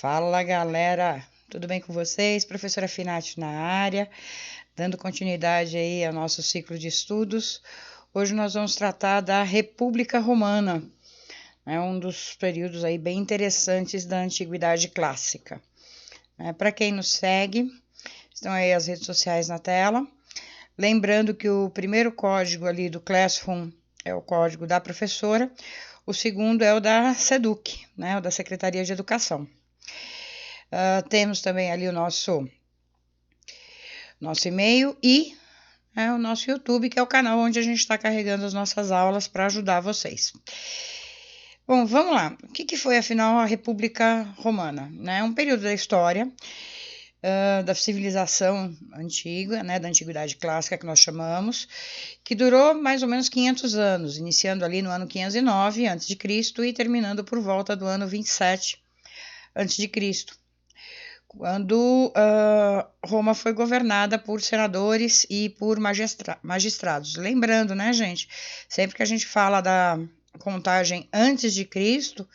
Fala galera, tudo bem com vocês? Professora Finati na área, dando continuidade aí ao nosso ciclo de estudos. Hoje nós vamos tratar da República Romana, um dos períodos aí bem interessantes da Antiguidade Clássica. Para quem nos segue, estão aí as redes sociais na tela. Lembrando que o primeiro código ali do Classroom é o código da professora, o segundo é o da SEDUC, o da Secretaria de Educação. Temos também ali o nosso e-mail e o nosso YouTube, que é o canal onde a gente está carregando as nossas aulas para ajudar vocês. Bom, vamos lá. O que foi, afinal, a República Romana? É um período da história da civilização antiga, da Antiguidade Clássica, que nós chamamos, que durou mais ou menos 500 anos, iniciando ali no ano 509 a.C. e terminando por volta do ano 27 a.C., quando Roma foi governada por senadores e por magistrados. Lembrando, gente, sempre que a gente fala da contagem antes de Cristo,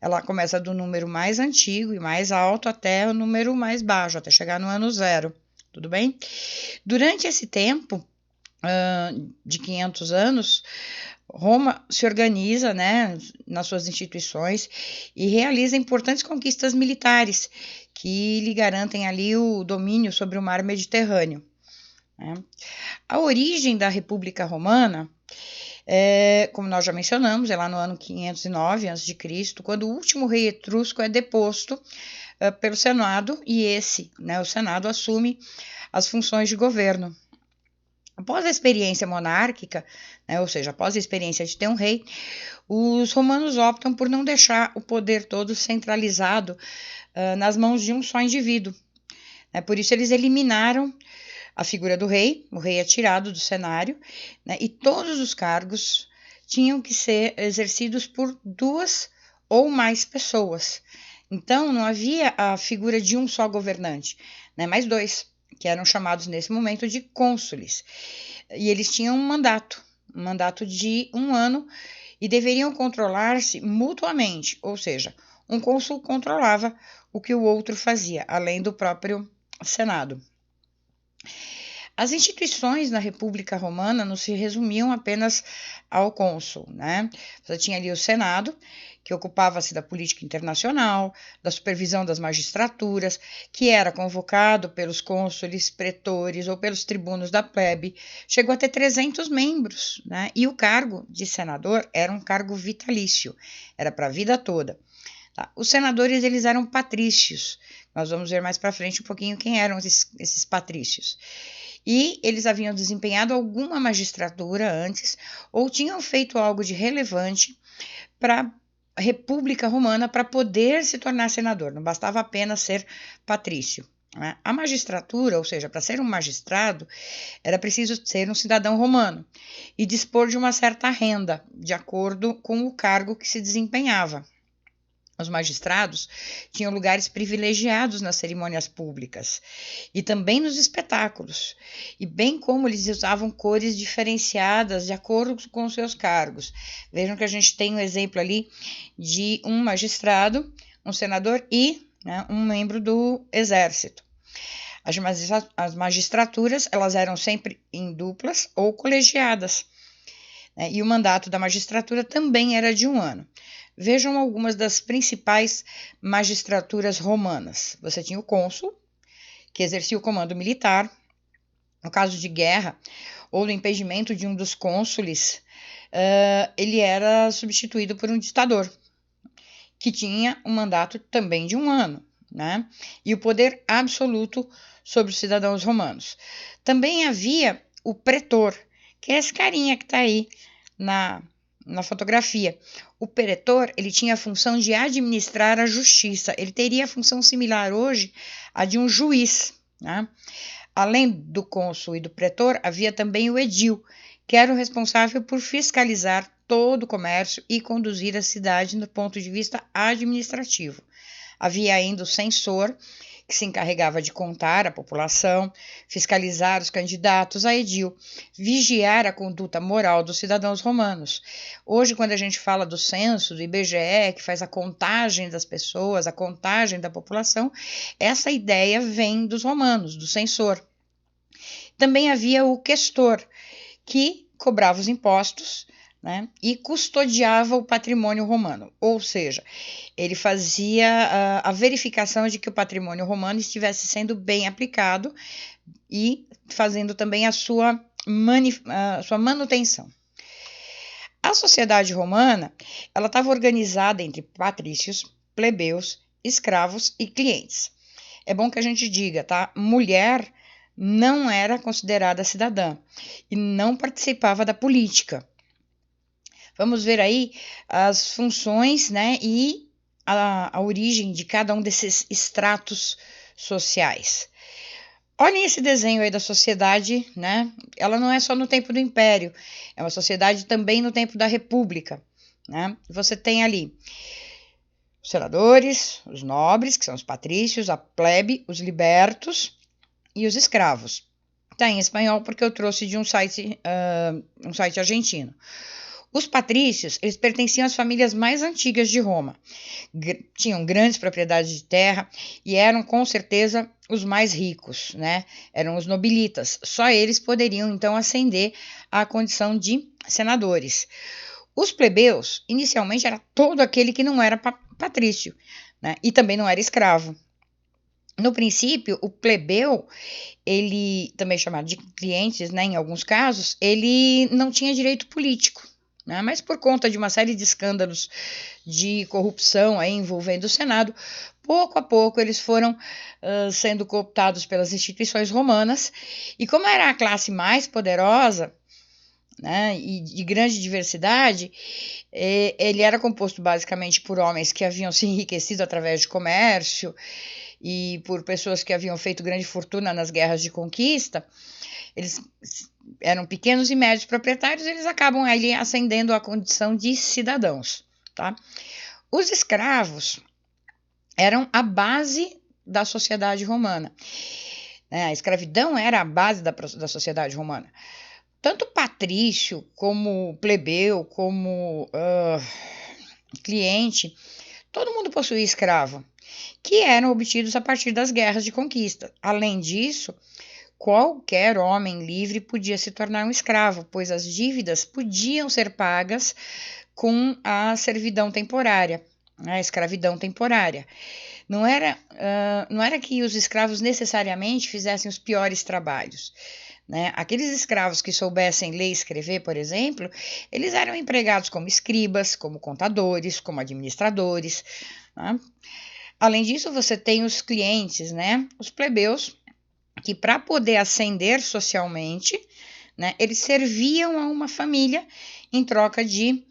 ela começa do número mais antigo e mais alto até o número mais baixo, até chegar no ano 0, tudo bem? Durante esse tempo de 500 anos, Roma se organiza, nas suas instituições e realiza importantes conquistas militares que lhe garantem ali o domínio sobre o mar Mediterrâneo. A origem da República Romana, como nós já mencionamos, é lá no ano 509 a.C., quando o último rei etrusco é deposto pelo Senado e o Senado assume as funções de governo. Após a experiência monárquica, ou seja, após a experiência de ter um rei, os romanos optam por não deixar o poder todo centralizado nas mãos de um só indivíduo. Por isso, eles eliminaram a figura do rei, o rei é tirado do cenário, e todos os cargos tinham que ser exercidos por 2 ou mais pessoas. Então, não havia a figura de um só governante, mas 2. Que eram chamados nesse momento de cônsules. E eles tinham um mandato de 1 ano, e deveriam controlar-se mutuamente, ou seja, um cônsul controlava o que o outro fazia, além do próprio Senado. As instituições na República Romana não se resumiam apenas ao cônsul, Você tinha ali o Senado, que ocupava-se da política internacional, da supervisão das magistraturas, que era convocado pelos cônsules, pretores ou pelos tribunos da plebe, chegou a ter 300 membros, E o cargo de senador era um cargo vitalício, era para a vida toda. Os senadores, eles eram patrícios, nós vamos ver mais para frente um pouquinho quem eram esses patrícios. E eles haviam desempenhado alguma magistratura antes ou tinham feito algo de relevante para a República Romana para poder se tornar senador, não bastava apenas ser patrício. A magistratura, ou seja, para ser um magistrado, era preciso ser um cidadão romano e dispor de uma certa renda, de acordo com o cargo que se desempenhava. Os magistrados tinham lugares privilegiados nas cerimônias públicas e também nos espetáculos, e bem como eles usavam cores diferenciadas de acordo com os seus cargos. Vejam que a gente tem um exemplo ali de um magistrado, um senador e um membro do exército. As magistraturas, elas eram sempre em duplas ou colegiadas, e o mandato da magistratura também era de 1 ano. Vejam algumas das principais magistraturas romanas. Você tinha o cônsul, que exercia o comando militar. No caso de guerra ou do impedimento de um dos cônsules, ele era substituído por um ditador, que tinha um mandato também de 1 ano, e o poder absoluto sobre os cidadãos romanos. Também havia o pretor, que é esse carinha que está aí na fotografia. O pretor, ele tinha a função de administrar a justiça. Ele teria a função similar hoje à de um juiz. Além do cônsul e do pretor, havia também o edil, que era o responsável por fiscalizar todo o comércio e conduzir a cidade do ponto de vista administrativo. Havia ainda o censor, que se encarregava de contar a população, fiscalizar os candidatos a edil, vigiar a conduta moral dos cidadãos romanos. Hoje, quando a gente fala do censo, do IBGE, que faz a contagem das pessoas, a contagem da população, essa ideia vem dos romanos, do censor. Também havia o questor, que cobrava os impostos, né, e custodiava o patrimônio romano, ou seja, ele fazia a verificação de que o patrimônio romano estivesse sendo bem aplicado e fazendo também a sua manutenção. A sociedade romana, ela estava organizada entre patrícios, plebeus, escravos e clientes. É bom que a gente diga, tá? Mulher não era considerada cidadã e não participava da política. Vamos ver aí as funções, né, e a origem de cada um desses estratos sociais. Olhem esse desenho aí da sociedade, né? Ela não é só no tempo do Império, é uma sociedade também no tempo da República, né? Você tem ali os senadores, os nobres, que são os patrícios, a plebe, os libertos e os escravos. Está em espanhol porque eu trouxe de um site argentino. Os patrícios, eles pertenciam às famílias mais antigas de Roma, tinham grandes propriedades de terra e eram com certeza os mais ricos, né? Eram os nobilitas. Só eles poderiam então ascender à condição de senadores. Os plebeus, inicialmente, era todo aquele que não era patrício, né? E também não era escravo. No princípio, o plebeu, ele também chamado de clientes, né, em alguns casos, ele não tinha direito político, né, mas por conta de uma série de escândalos de corrupção aí envolvendo o Senado, pouco a pouco eles foram sendo cooptados pelas instituições romanas, e como era a classe mais poderosa, né, e de grande diversidade, ele era composto basicamente por homens que haviam se enriquecido através de comércio e por pessoas que haviam feito grande fortuna nas guerras de conquista. Eles eram pequenos e médios proprietários, eles acabam ali ascendendo à condição de cidadãos, tá? Os escravos eram a base da sociedade romana. A escravidão era a base da sociedade romana. Tanto patrício, como plebeu, como cliente, todo mundo possuía escravo, que eram obtidos a partir das guerras de conquista. Além disso, qualquer homem livre podia se tornar um escravo, pois as dívidas podiam ser pagas com a servidão temporária, a escravidão temporária. Não era que os escravos necessariamente fizessem os piores trabalhos, né? Aqueles escravos que soubessem ler e escrever, por exemplo, eles eram empregados como escribas, como contadores, como administradores, né? Além disso, você tem os clientes, né? Os plebeus, que para poder ascender socialmente, né, eles serviam a uma família em troca de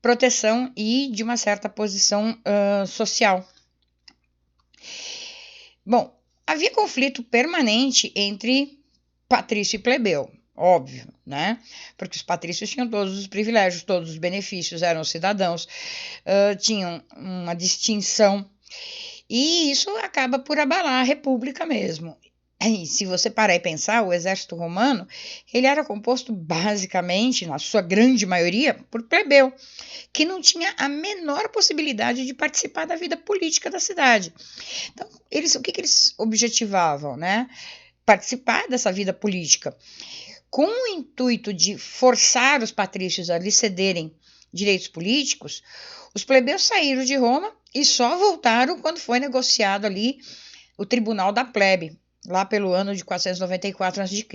proteção e de uma certa posição social. Bom, havia conflito permanente entre patrício e plebeu, óbvio, né? Porque os patrícios tinham todos os privilégios, todos os benefícios, eram cidadãos, tinham uma distinção, e isso acaba por abalar a república mesmo. E se você parar e pensar, o exército romano, ele era composto basicamente, na sua grande maioria, por plebeu, que não tinha a menor possibilidade de participar da vida política da cidade. Então, o que eles objetivavam, né? Participar dessa vida política, com o intuito de forçar os patrícios a lhe cederem direitos políticos. Os plebeus saíram de Roma e só voltaram quando foi negociado ali o Tribunal da Plebe, lá pelo ano de 494 a.C.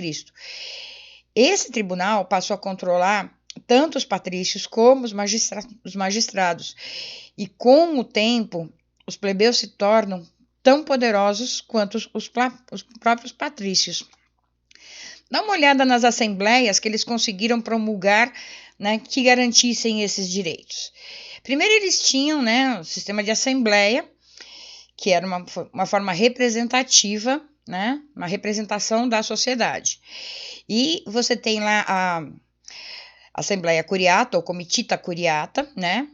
Esse tribunal passou a controlar tanto os patrícios como os magistrados, e com o tempo os plebeus se tornam tão poderosos quanto os próprios patrícios. Dá uma olhada nas assembleias que eles conseguiram promulgar, né, que garantissem esses direitos. Primeiro eles tinham, né, o sistema de assembleia, que era uma forma representativa, né, uma representação da sociedade. E você tem lá a Assembleia Curiata, ou Comitita Curiata, né,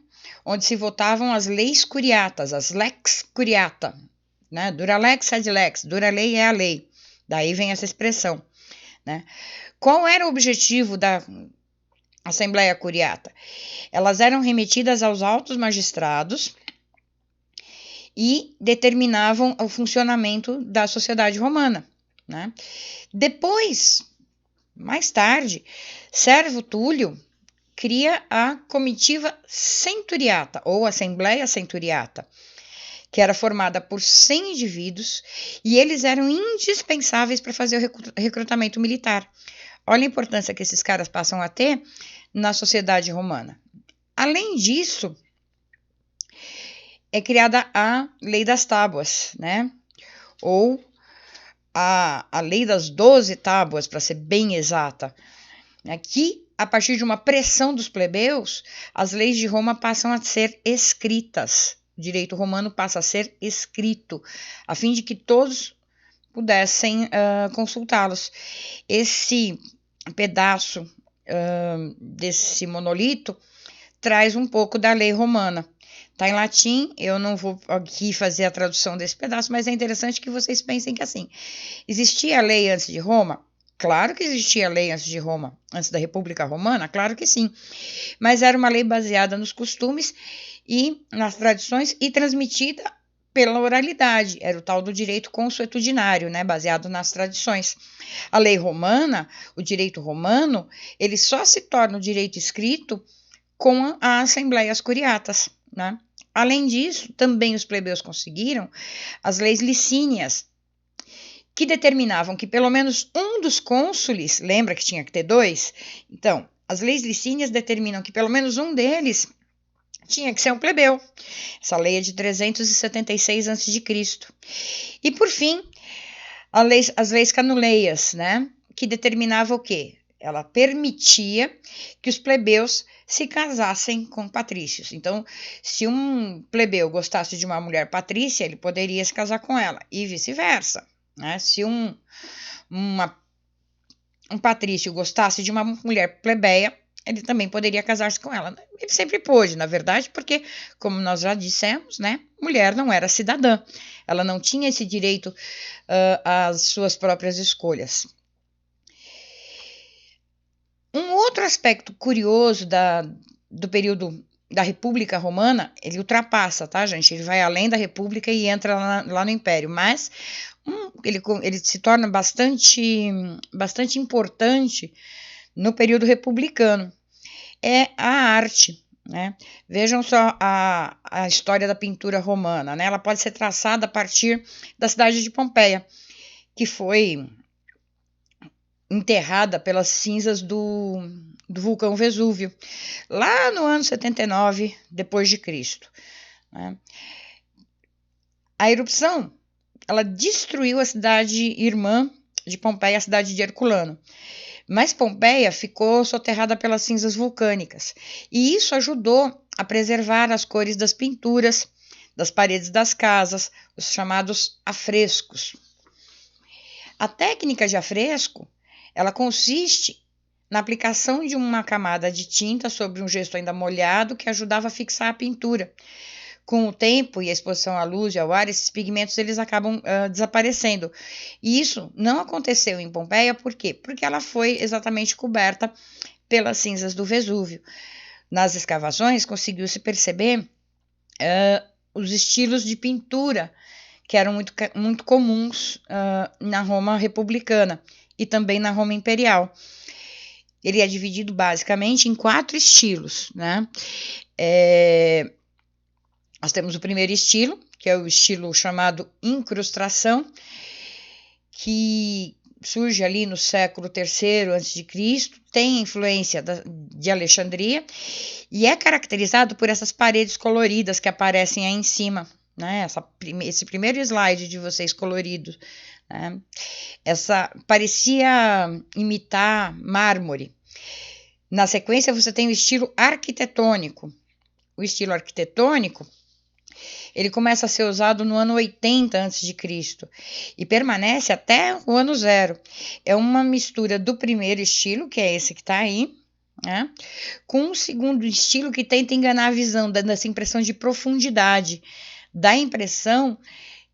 onde se votavam as leis curiatas, as lex curiata, né? Dura lex sed lex, dura lei é a lei. Daí vem essa expressão, né? Qual era o objetivo da Assembleia Curiata? Elas eram remetidas aos altos magistrados e determinavam o funcionamento da sociedade romana, né? Depois, mais tarde, Servo Túlio cria a comitiva centuriata, ou Assembleia Centuriata, que era formada por 100 indivíduos, e eles eram indispensáveis para fazer o recrutamento militar. Olha a importância que esses caras passam a ter na sociedade romana. Além disso, é criada a Lei das Tábuas, né? Ou a Lei das 12 Tábuas, para ser bem exata, né? Que, a partir de uma pressão dos plebeus, as leis de Roma passam a ser escritas. O direito romano passa a ser escrito, a fim de que todos pudessem consultá-los. Esse pedaço desse monolito traz um pouco da lei romana. Está em latim, eu não vou aqui fazer a tradução desse pedaço, mas é interessante que vocês pensem que assim, existia a lei antes de Roma? Claro que existia lei antes de Roma, antes da República Romana, claro que sim, mas era uma lei baseada nos costumes e nas tradições e transmitida pela oralidade, era o tal do direito consuetudinário, né, baseado nas tradições. A lei romana, o direito romano, ele só se torna o direito escrito com as assembleias curiatas, né? Além disso, também os plebeus conseguiram as leis licínias, que determinavam que pelo menos um dos cônsules, lembra que tinha que ter 2? Então, as leis licínias determinam que pelo menos um deles tinha que ser um plebeu. Essa lei é de 376 a.C. E, por fim, as leis canuleias, né? Que determinava o quê? Ela permitia que os plebeus se casassem com patrícios. Então, se um plebeu gostasse de uma mulher patrícia, ele poderia se casar com ela, e vice-versa, né? Se um patrício gostasse de uma mulher plebeia, ele também poderia casar-se com ela. Ele sempre pôde, na verdade, porque, como nós já dissemos, né, mulher não era cidadã. Ela não tinha esse direito às suas próprias escolhas. Um outro aspecto curioso do período da República Romana, ele ultrapassa, tá, gente? Ele vai além da República e entra lá no Império, mas ele se torna bastante importante no período republicano. É a arte, né? Vejam só a história da pintura romana, né? Ela pode ser traçada a partir da cidade de Pompeia, que foi enterrada pelas cinzas do vulcão Vesúvio, lá no ano 79 depois de Cristo, né? A erupção, ela destruiu a cidade irmã de Pompeia, a cidade de Herculano. Mas Pompeia ficou soterrada pelas cinzas vulcânicas, e isso ajudou a preservar as cores das pinturas, das paredes das casas, os chamados afrescos. A técnica de afresco, ela consiste na aplicação de uma camada de tinta sobre um gesso ainda molhado que ajudava a fixar a pintura. Com o tempo e a exposição à luz e ao ar, esses pigmentos eles acabam desaparecendo. E isso não aconteceu em Pompeia, por quê? Porque ela foi exatamente coberta pelas cinzas do Vesúvio. Nas escavações, conseguiu-se perceber os estilos de pintura que eram muito comuns na Roma republicana e também na Roma imperial. Ele é dividido basicamente em 4 estilos, né? Nós temos o primeiro estilo, que é o estilo chamado incrustação, que surge ali no século III a.C., tem influência de Alexandria e é caracterizado por essas paredes coloridas que aparecem aí em cima, né? Esse primeiro slide de vocês colorido, né? Parecia imitar mármore. Na sequência, você tem o estilo arquitetônico. O estilo arquitetônico, ele começa a ser usado no ano 80 a.C. e permanece até o ano 0. É uma mistura do primeiro estilo, que é esse que está aí, né, com um segundo estilo que tenta enganar a visão, dando essa impressão de profundidade. Dá a impressão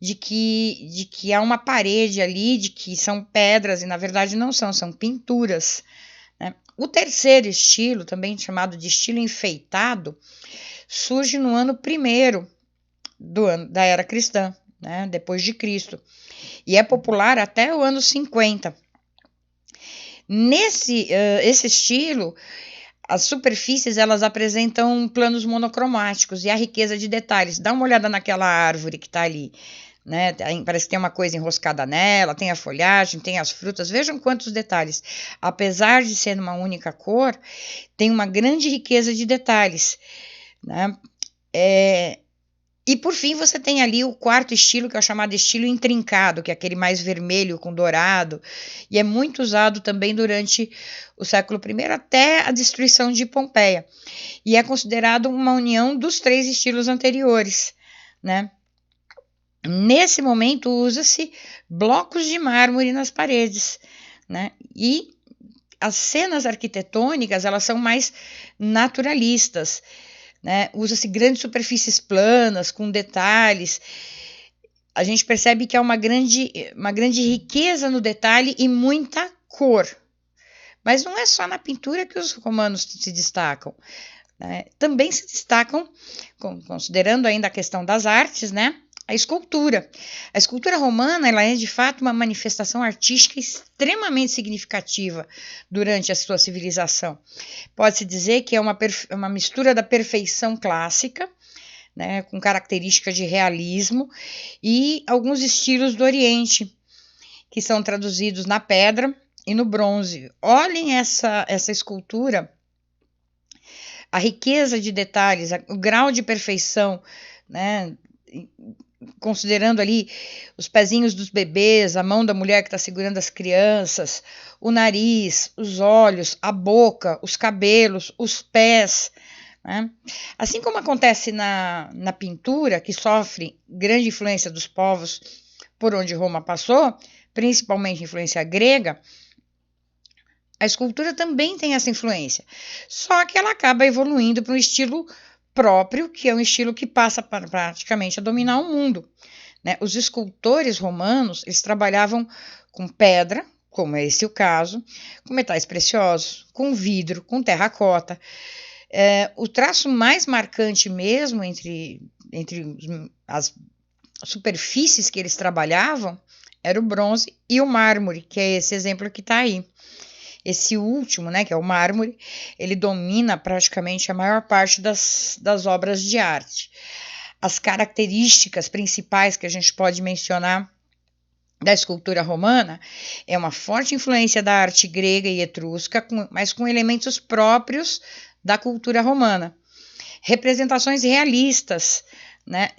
de que há uma parede ali, de que são pedras, e na verdade não são pinturas, né? O terceiro estilo, também chamado de estilo enfeitado, surge no ano primeiro da era cristã, né, depois de Cristo, e é popular até o ano 50. Esse estilo, as superfícies elas apresentam planos monocromáticos e a riqueza de detalhes. Dá uma olhada naquela árvore que está ali, né? Parece que tem uma coisa enroscada nela, tem a folhagem, tem as frutas. Vejam quantos detalhes. Apesar de ser uma única cor, tem uma grande riqueza de detalhes, né? E por fim você tem ali o quarto estilo, que é o chamado estilo intrincado, que é aquele mais vermelho com dourado, e é muito usado também durante o século I até a destruição de Pompeia, e é considerado uma união dos três estilos anteriores, né? Nesse momento usa-se blocos de mármore nas paredes, né? E as cenas arquitetônicas elas são mais naturalistas, né? Usa-se grandes superfícies planas, com detalhes. A gente percebe que há uma grande riqueza no detalhe e muita cor. Mas não é só na pintura que os romanos se destacam, né? Também se destacam, considerando ainda a questão das artes, né? A escultura. A escultura romana ela é de fato uma manifestação artística extremamente significativa durante a sua civilização. Pode-se dizer que é uma mistura da perfeição clássica, né, com características de realismo e alguns estilos do Oriente, que são traduzidos na pedra e no bronze. Olhem essa escultura, a riqueza de detalhes, o grau de perfeição, né? Considerando ali os pezinhos dos bebês, a mão da mulher que está segurando as crianças, o nariz, os olhos, a boca, os cabelos, os pés, né? Assim como acontece na pintura, que sofre grande influência dos povos por onde Roma passou, principalmente influência grega, a escultura também tem essa influência, só que ela acaba evoluindo para um estilo próprio, que é um estilo que passa praticamente a dominar o mundo, né? Os escultores romanos, eles trabalhavam com pedra, como é esse o caso, com metais preciosos, com vidro, com terracota. O traço mais marcante mesmo entre as superfícies que eles trabalhavam era o bronze e o mármore, que é esse exemplo que está aí. Esse último, né, que é o mármore, ele domina praticamente a maior parte das obras de arte. As características principais que a gente pode mencionar da escultura romana é uma forte influência da arte grega e etrusca, mas com elementos próprios da cultura romana. Representações realistas, né?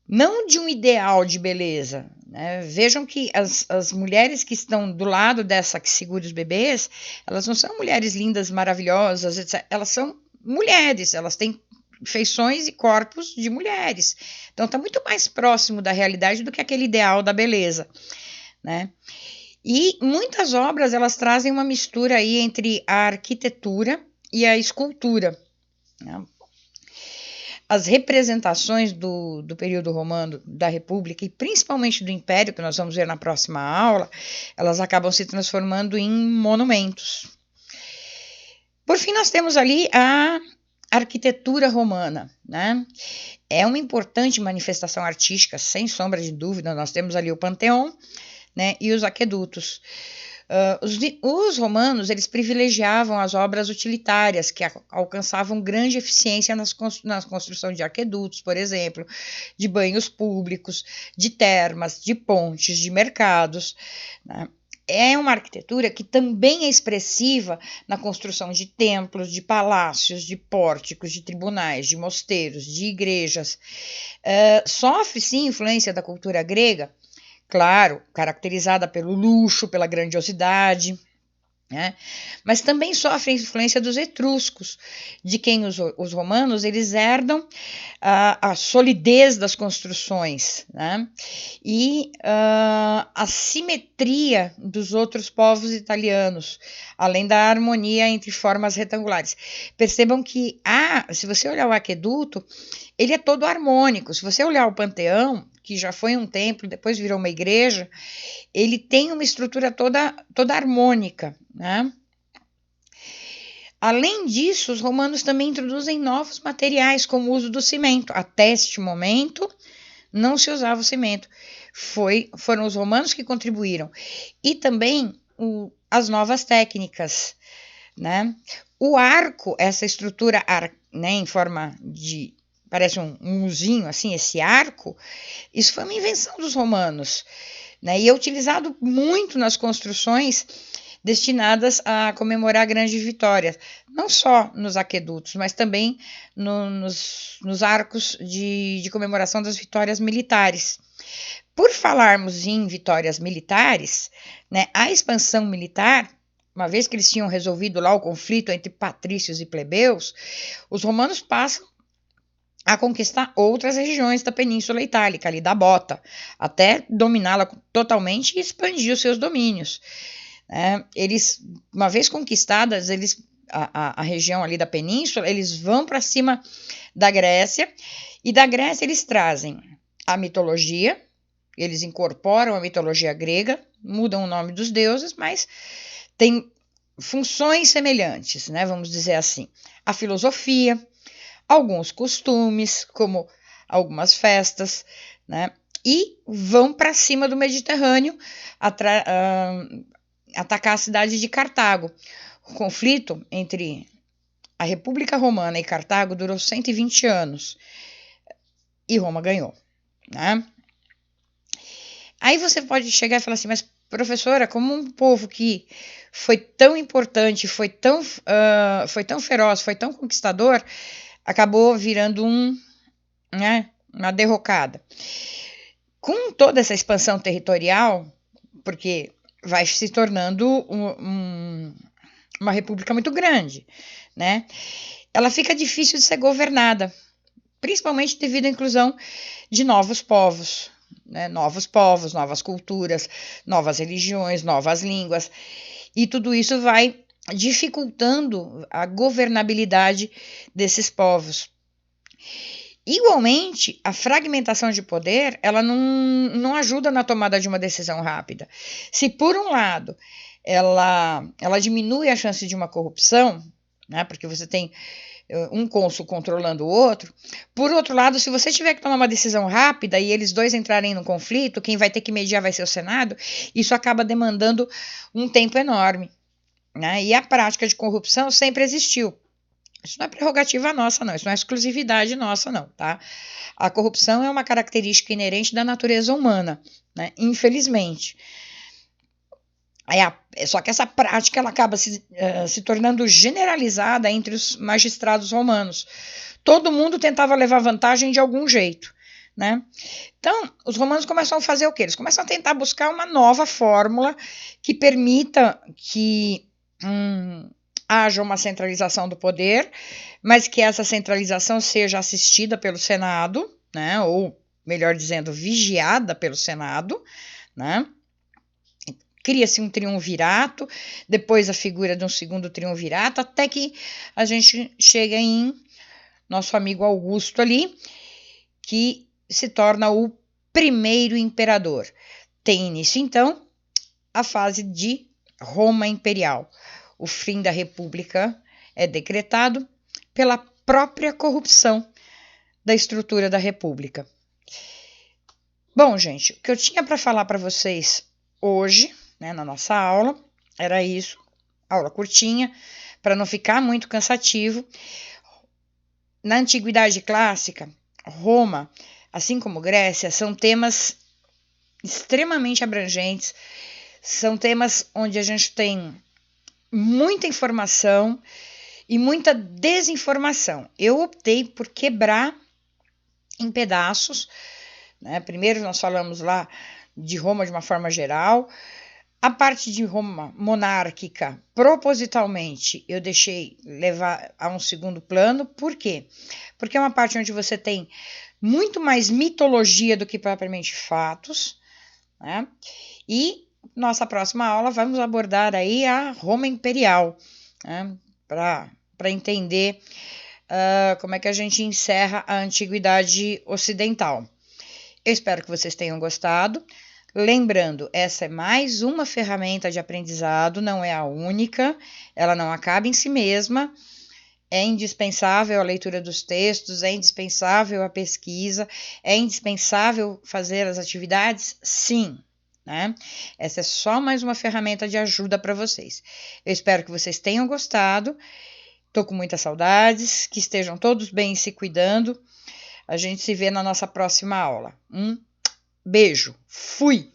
Não de um ideal de beleza, né? Vejam que as mulheres que estão do lado dessa que segura os bebês, elas não são mulheres lindas, maravilhosas, etc. Elas são mulheres, elas têm feições e corpos de mulheres. Então está muito mais próximo da realidade do que aquele ideal da beleza, né? E muitas obras elas trazem uma mistura aí entre a arquitetura e a escultura, né? As representações do período romano da República e principalmente do Império, que nós vamos ver na próxima aula, elas acabam se transformando em monumentos. Por fim, nós temos ali a arquitetura romana, né? É uma importante manifestação artística, sem sombra de dúvida. Nós temos ali o Panteão, né, e os aquedutos. Os romanos eles privilegiavam as obras utilitárias que alcançavam grande eficiência na construção de aquedutos, por exemplo, de banhos públicos, de termas, de pontes, de mercados, né? É uma arquitetura que também é expressiva na construção de templos, de palácios, de pórticos, de tribunais, de mosteiros, de igrejas. Sofre, sim, influência da cultura grega, claro, caracterizada pelo luxo, pela grandiosidade, né? Mas também sofre a influência dos etruscos, de quem os romanos eles herdam a solidez das construções, né? E a simetria dos outros povos italianos, além da harmonia entre formas retangulares. Percebam que se você olhar o aqueduto, ele é todo harmônico. Se você olhar o Panteão, que já foi um templo, depois virou uma igreja, ele tem uma estrutura toda harmônica, né? Além disso, os romanos também introduzem novos materiais, como o uso do cimento. Até este momento, não se usava o cimento. Foram os romanos que contribuíram. E também as novas técnicas, né? O arco, essa estrutura, né, em forma de, parece um uzinho, assim, esse arco, isso foi uma invenção dos romanos, né? E é utilizado muito nas construções destinadas a comemorar grandes vitórias, não só nos aquedutos, mas também nos arcos de comemoração das vitórias militares. Por falarmos em vitórias militares, né, a expansão militar, uma vez que eles tinham resolvido lá o conflito entre patrícios e plebeus, os romanos passam a conquistar outras regiões da Península Itálica, ali da Bota, até dominá-la totalmente e expandir os seus domínios. Eles, uma vez conquistadas, a região ali da Península, eles vão para cima da Grécia, e da Grécia eles trazem a mitologia, eles incorporam a mitologia grega, mudam o nome dos deuses, mas tem funções semelhantes, né? Vamos dizer assim. A filosofia, alguns costumes, como algumas festas, né? E vão para cima do Mediterrâneo, atacar a cidade de Cartago. O conflito entre a República Romana e Cartago durou 120 anos e Roma ganhou, né? Aí você pode chegar e falar assim, mas professora, como um povo que foi tão importante, foi tão feroz, foi tão conquistador, acabou virando né, uma derrocada. Com toda essa expansão territorial, porque vai se tornando uma república muito grande, né? Ela fica difícil de ser governada, principalmente devido à inclusão de novos povos, né? Novos povos, novas culturas, novas religiões, novas línguas, e tudo isso vai dificultando a governabilidade desses povos. Igualmente, a fragmentação de poder, ela não ajuda na tomada de uma decisão rápida. Se, por um lado, ela diminui a chance de uma corrupção, né, porque você tem um cônsul controlando o outro, por outro lado, se você tiver que tomar uma decisão rápida e eles dois entrarem no conflito, quem vai ter que mediar vai ser o Senado, isso acaba demandando um tempo enorme, né, e a prática de corrupção sempre existiu. Isso não é prerrogativa nossa, não. Isso não é exclusividade nossa, não, tá? A corrupção é uma característica inerente da natureza humana, né? Infelizmente. Só que essa prática ela acaba se tornando generalizada entre os magistrados romanos. Todo mundo tentava levar vantagem de algum jeito, né? Então, os romanos começam a fazer o quê? Eles começam a tentar buscar uma nova fórmula que permita que haja uma centralização do poder, mas que essa centralização seja assistida pelo Senado, né, ou, melhor dizendo, vigiada pelo Senado, né? Cria-se um triunvirato, depois a figura de um segundo triunvirato, até que a gente chega em nosso amigo Augusto ali, que se torna o primeiro imperador. Tem início, então, a fase de Roma Imperial. O fim da República é decretado pela própria corrupção da estrutura da República. Bom, gente, o que eu tinha para falar para vocês hoje, né, na nossa aula, era isso. Aula curtinha, para não ficar muito cansativo. Na Antiguidade Clássica, Roma, assim como Grécia, são temas extremamente abrangentes, são temas onde a gente tem muita informação e muita desinformação. Eu optei por quebrar em pedaços, né? Primeiro nós falamos lá de Roma de uma forma geral. A parte de Roma monárquica, propositalmente, eu deixei levar a um segundo plano. Por quê? Porque é uma parte onde você tem muito mais mitologia do que propriamente fatos, né? E nossa próxima aula vamos abordar aí a Roma Imperial, né? Para entender como é que a gente encerra a Antiguidade Ocidental. Eu espero que vocês tenham gostado. Lembrando, essa é mais uma ferramenta de aprendizado, não é a única, ela não acaba em si mesma. É indispensável a leitura dos textos, é indispensável a pesquisa, é indispensável fazer as atividades? Sim, né? Essa é só mais uma ferramenta de ajuda para vocês. Eu espero que vocês tenham gostado. Tô com muitas saudades, que estejam todos bem e se cuidando. A gente se vê na nossa próxima aula. Um beijo. Fui!